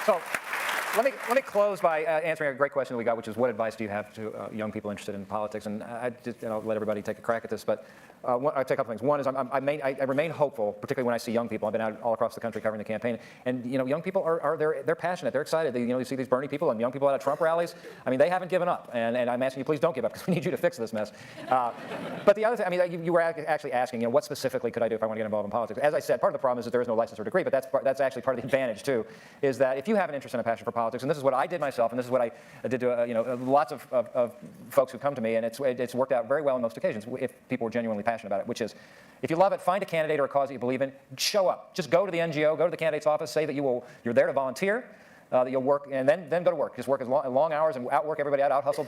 So let me close by answering a great question that we got, which is what advice do you have to young people interested in politics? And I'll let everybody take a crack at this, but I'll take a couple things. One is I remain hopeful, particularly when I see young people. I've been out all across the country covering the campaign, and young people they're passionate, they're excited. You see these Bernie people and young people out at Trump rallies. I mean, they haven't given up, and I'm asking you, please don't give up, because we need you to fix this mess. But the other thing, I mean, you were actually asking, what specifically could I do if I want to get involved in politics? As I said, part of the problem is that there is no license or degree, but that's actually part of the advantage too, is that if you have an interest and a passion for politics, and this is what I did myself, and this is what I did to lots of folks who come to me, and it's worked out very well on most occasions if people were genuinely passionate about it, which is, if you love it, find a candidate or a cause that you believe in, show up. Just go to the NGO, go to the candidate's office, say that you're there to volunteer, that you'll work, and then go to work. Just work as long hours and outwork everybody out hustle.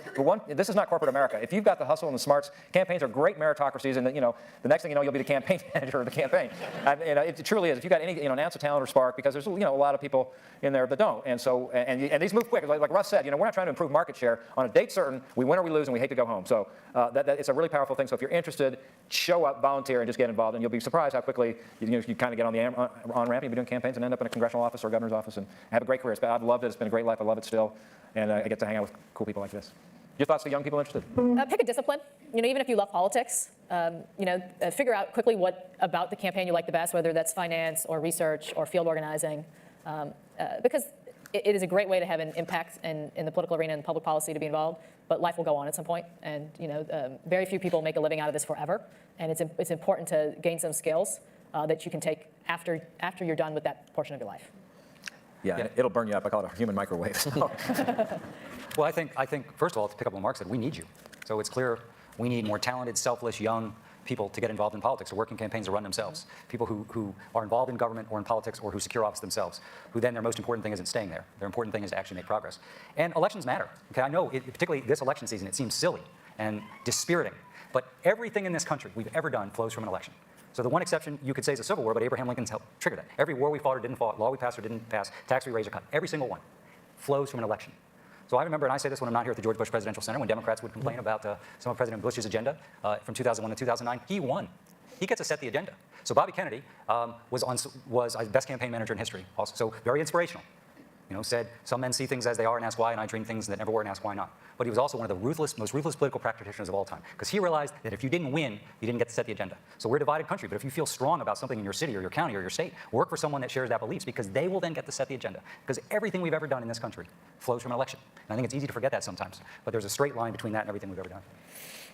This is not corporate America. If you've got the hustle and the smarts, campaigns are great meritocracies, and the next thing you know, you'll be the campaign manager of the campaign. It truly is. If you've got any an ounce of talent or spark, because there's a lot of people in there that don't, and so and these move quick. Like Russ said, we're not trying to improve market share on a date certain. We win or we lose, and we hate to go home. So it's a really powerful thing. So if you're interested, show up, volunteer, and just get involved, and you'll be surprised how quickly you kind of get on the on-ramp. You'll be doing campaigns and end up in a congressional office or a governor's office and have a great career. I've loved it. It's been a great life. I love it still, and I get to hang out with cool people like this. Your thoughts to young people interested? Pick a discipline. Even if you love politics, figure out quickly what about the campaign you like the best, whether that's finance or research or field organizing, because it is a great way to have an impact in the political arena and public policy to be involved. But life will go on at some point, and very few people make a living out of this forever. And it's important to gain some skills that you can take after you're done with that portion of your life. Yeah, it'll burn you up. I call it a human microwave. Well, I think first of all, to pick up what Mark said, we need you. So it's clear we need more talented, selfless, young people to get involved in politics, or work in campaigns to run themselves. People who are involved in government or in politics, or who secure office themselves, who then their most important thing isn't staying there. Their important thing is to actually make progress. And elections matter. Okay, I know, particularly this election season, it seems silly and dispiriting, but everything in this country we've ever done flows from an election. So the one exception you could say is the Civil War, but Abraham Lincoln's helped trigger that. Every war we fought or didn't fight, law we passed or didn't pass, tax we raised or cut, every single one flows from an election. So I remember, and I say this when I'm not here at the George Bush Presidential Center, when Democrats would complain about some of President Bush's agenda from 2001 to 2009, he won. He gets to set the agenda. So Bobby Kennedy was the best campaign manager in history also, so very inspirational. Said, some men see things as they are and ask why, and I dream things that never were and ask why not. But he was also one of the most ruthless political practitioners of all time, because he realized that if you didn't win, you didn't get to set the agenda. So we're a divided country, but if you feel strong about something in your city or your county or your state, work for someone that shares that beliefs, because they will then get to set the agenda. Because everything we've ever done in this country flows from an election. And I think it's easy to forget that sometimes, but there's a straight line between that and everything we've ever done.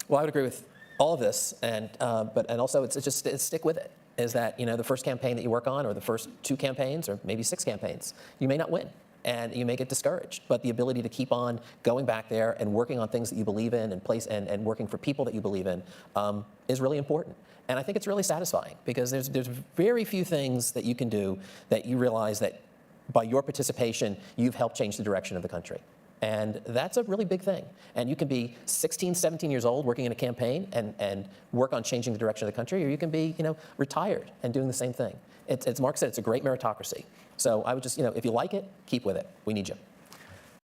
Well, I would agree with all of this, and also it's just stick with it. Is that the first campaign that you work on, or the first 2 campaigns, or maybe 6 campaigns, you may not win, and you may get discouraged. But the ability to keep on going back there and working on things that you believe in, and working for people that you believe in, is really important. And I think it's really satisfying, because there's very few things that you can do that you realize that by your participation you've helped change the direction of the country. And that's a really big thing. And you can be 16, 17 years old working in a campaign and work on changing the direction of the country, or you can be retired and doing the same thing. As Mark said, it's a great meritocracy. So I would just, if you like it, keep with it. We need you.